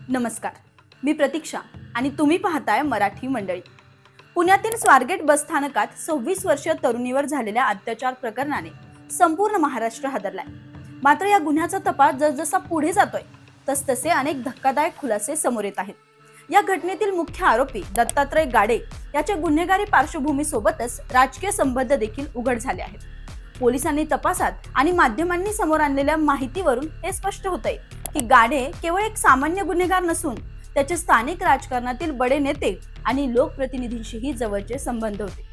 नमस्कार, मी प्रतीक्षा आणि तुम्ही पाहताय मराठी मंडळी। पुण्यातील स्वारगेट बस स्थानकात 26 वर्षीय तरुणीवर झालेल्या अत्याचार प्रकरणाने संपूर्ण महाराष्ट्र हादरलाय। मात्र या गुन्ह्याचा तपास जसजसा पुढे जातोय तसतसे अनेक धक्कादायक खुलासे समोर येत आहेत। या घटनेतील मुख्य आरोपी दत्तात्रय गाडे याच्या गुन्हेगारी पार्श्वभूमीसोबतच राजकीय संबंध देखील उघड झाले आहेत। पोलिसांनी तपासात आणि माध्यमांनी समोर आणलेल्या माहितीवरून हे स्पष्ट होतंय की गाडे केवळ एक सामान्य गुन्हेगार नसून त्याचे स्थानिक राजकारणातील बडे नेते आणि लोकप्रतिनिधींशीही जवळचे संबंध होते।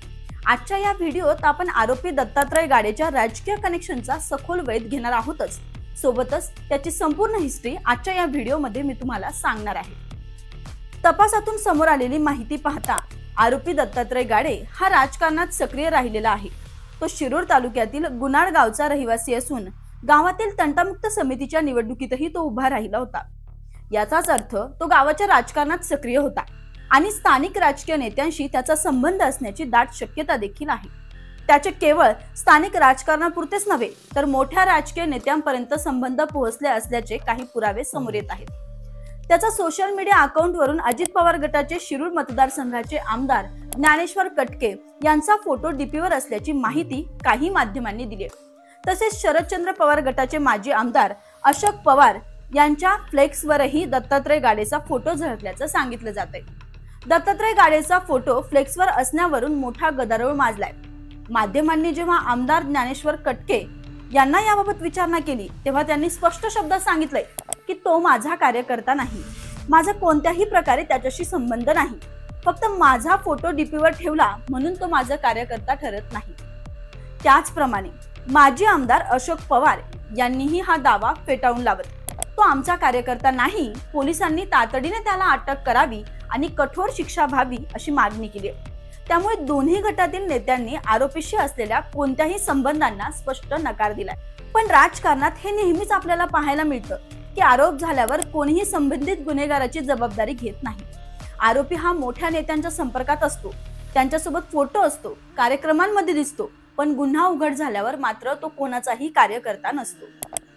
आजच्या या व्हिडिओत आपण आरोपी दत्तात्रय गाडेच्या राजकीय कनेक्शनचा सखोल वेध घेणार आहोतच, सोबतच त्याची संपूर्ण हिस्ट्री आजच्या या व्हिडिओमध्ये मी तुम्हाला सांगणार आहे। तपासातून समोर आलेली माहिती पाहता आरोपी दत्तात्रय गाडे हा राजकारणात सक्रिय राहिलेला आहे। तो शिरूर तालुक्यातील गुनाड गावचा रहिवासी असून गावातील तंटामुक्त समितीच्या निवडणुकीतही तो उभा राहिला होता। याचाच अर्थ तो गावाच्या राजकारणात सक्रिय होता आणि स्थानिक राजकीय नेत्यांशी त्याचा संबंध असण्याची दाट शक्यता देखील आहे। त्याचे केवळ स्थानिक राजकारणापुरतेच नव्हे तर मोठ्या राजकीय नेत्यांपर्यंत संबंध पोहोचले असल्याचे काही पुरावे समोर येत आहेत। त्याचा सोशल मीडिया अकाउंटवरून अजित पवार गटाचे शिरूर मतदारसंघाचे आमदार ज्ञानेश्वर कटके यांचा फोटो डीपीवर असल्याची माहिती काही माध्यमांनी दिली। तसेच शरदचंद्र पवार गटाचे माजी आमदार अशोक पवार यांच्या फ्लेक्सवरही दत्तात्रय गाडेचा फोटो झळकल्याचं सांगितलं जातंय। दत्तात्रय गाडेचा फोटो फ्लेक्सवर असण्यावरून मोठा गदारोळ माजलाय। माध्यमांनी जेव्हा आमदार ज्ञानेश्वर कटके यांना याबाबत विचारणा केली तेव्हा त्यांनी स्पष्ट शब्दात सांगितलंय की तो माझा कार्यकर्ता नाही, माझा कोणत्याही प्रकारे त्याच्याशी संबंध नाही, फक्त माझा फोटो डीपीवर ठेवला म्हणून तो माझा कार्यकर्ता ठरत नाही। त्याचप्रमाणे माजी आमदार अशोक पवार यांनीही हा दावा फेटाळून लावत तो आमचा कार्यकर्ता नाही, पोलिसांनी तातडीने त्याला अटक करावी आणि कठोर शिक्षा व्हावी अशी मागणी केली। त्यामुळे दोन्ही गटातील नेत्यांनी आरोपीशी असलेल्या कोणत्याही संबंधांना स्पष्ट नकार दिलाय। पण राजकारणात हे नेहमीच आपल्याला पाहायला मिळतं की आरोप झाल्यावर कोणीही संबंधित गुन्हेगाराची जबाबदारी घेत नाही। आरोपी हा मोठ्या नेत्यांच्या संपर्कात असतो, त्यांच्यासोबत फोटो असतो, कार्यक्रमांमध्ये दिसतो, पण गुन्हा उघड झाल्यावर मात्र तो कोणाचाही कार्यकर्ता नसतो।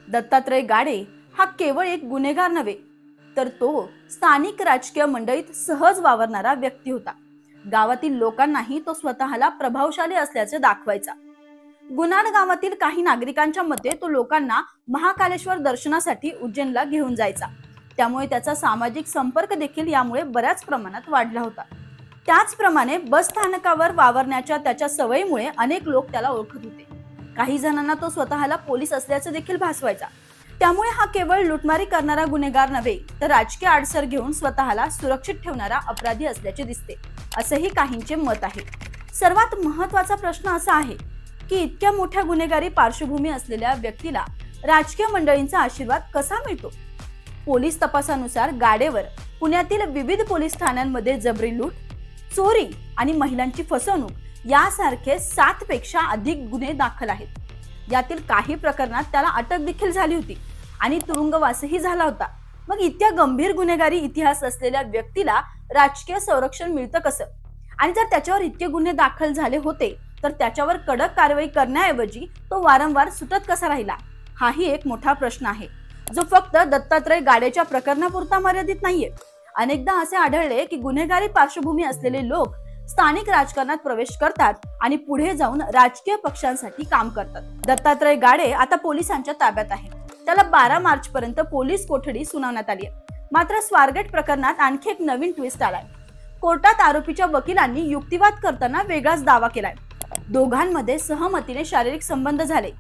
दत्तात्रय गाडे हा केवळ एक गुन्हेगार नव्हे तर तो स्थानिक राजकीय मंडळीत सहज वावरणारा व्यक्ती होता। गावातील लोकांनाही तो स्वतःला प्रभावशाली असल्याचे दाखवायचा। गुनाड गावातील काही नागरिकांच्या मते तो लोकांना महाकालेश्वर दर्शनासाठी उज्जैनला घेऊन जायचा, त्यामुळे त्याचा सामाजिक संपर्क देखील यामुळे बऱ्याच प्रमाणात वाढला होता। त्याचप्रमाणे बस स्थानकावर वावरण्याच्या त्याच्या सवयीमुळे अनेक लोक त्याला ओळखत होते। काही जणांना तो स्वतःला पोलीस असल्याचे देखील भासवायचा। त्यामुळे हा केवळ लुटमारी करणारा गुन्हेगार नव्हे तर राजकीय आडसर घेऊन स्वतःला सुरक्षित ठेवणारा अपराधी असल्याचे दिसते, असेही काहींचे मत आहे। सर्वात महत्त्वाचा प्रश्न असा आहे की इतक्या मोठ्या गुन्हेगारी पार्श्वभूमी असलेल्या व्यक्तीला राजकीय मंडळींचा आशीर्वाद कसा मिळतो? पोलीस तपासानुसार गाडेवर पुण्यातील विविध पोलीस ठाण्यांमध्ये जबरी लूट, चोरी आणि महिलांची फसवणूक यासारखे 7 पेक्षा अधिक गुन्हे दाखल आहेत। यातील काही प्रकरणात त्याला अटक देखील झाली होती आणि तुरुंगवासही झाला होता। मग इतक्या गंभीर गुन्हेगारी इतिहास असलेल्या व्यक्तीला राजकीय संरक्षण मिळतं कसं? आणि जर त्याच्यावर इतके गुन्हे दाखल झाले होते तर त्याच्यावर कडक कारवाई करण्याऐवजी तो वारंवार सुटत कसा राहिला? हाही एक मोठा प्रश्न आहे, जो फक्त दत्तात्रय गाडेच्या प्रकरणापुरता मर्यादित नाहीये। अनेकदा असे आढळले की गुन्हेगारी पार्श्वभूमी असलेले लोक स्थानिक राजकारणात प्रवेश करतात आणि पुढे जाऊन राजकीय पक्षांसाठी काम करतात। दत्तात्रय गाडे आता पोलिसांच्या ताब्यात आहे। त्याला 12 मार्च पर्यंत पोलीस कोठडी सुनावण्यात आली आहे। मात्र स्वारगेट प्रकरणात आणखी एक नवीन ट्विस्ट आलाय। कोर्टात आरोपीच्या वकिलांनी युक्तिवाद करताना वेगळाच दावा केलाय। दोघांमध्ये सहमतीने शारीरिक संबंध झाले।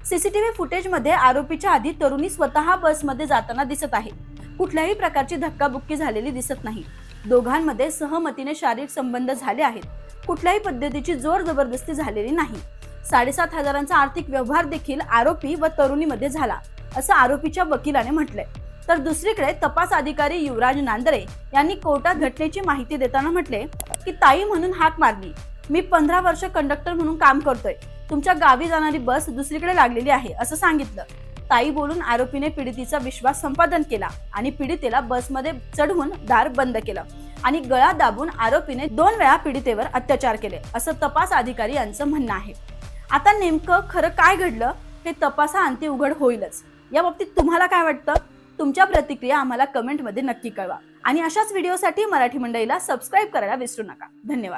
सीसीटीव्ही फुटेजमध्ये आरोपीच्या आधी तरुणी स्वतः बसमध्ये जाताना दिसत आहे। कुठल्याही प्रकारची धक्काबुक्की झालेली दिसत नाही। दोघांमध्ये सहमतीने शारीरिक संबंध झाले आहेत। कुठल्याही पद्धतीची जोर जबरदस्ती झालेली नाही। 7,500 आर्थिक व्यवहार देखील आरोपी व तरुणीमध्ये झाला असं आरोपीच्या वकिलाने म्हटलंय। तर दुसरीकडे तपास अधिकारी युवराज नांदरे यांनी कोर्टात घटनेची माहिती देताना म्हटले की ताई म्हणून हाक मारली, मी 15 वर्ष कंडक्टर म्हणून काम करतोय, तुमच्या गावी जाणारी बस दुसरीकडे लागलेली आहे असं सांगितलं। ताई बोलून आरोपीने पीडितीचा विश्वास संपादन केला आणि पीडितेला बसमध्ये चढवून दार बंद केलं आणि गळा दाबून आरोपीने 2 वेळा पीडितेवर अत्याचार केले असं तपास अधिकारी यांचं म्हणणं आहे। आता नेमकं खरं काय घडलं हे तपासाअंती उघड होईलच। या बाबतीत तुम्हाला काय वाटतं तुमच्या प्रतिक्रिया आम्हाला कमेंटमध्ये नक्की कळवा आणि अशाच व्हिडिओसाठी मराठी मंडईला सबस्क्राईब करायला विसरू नका। धन्यवाद।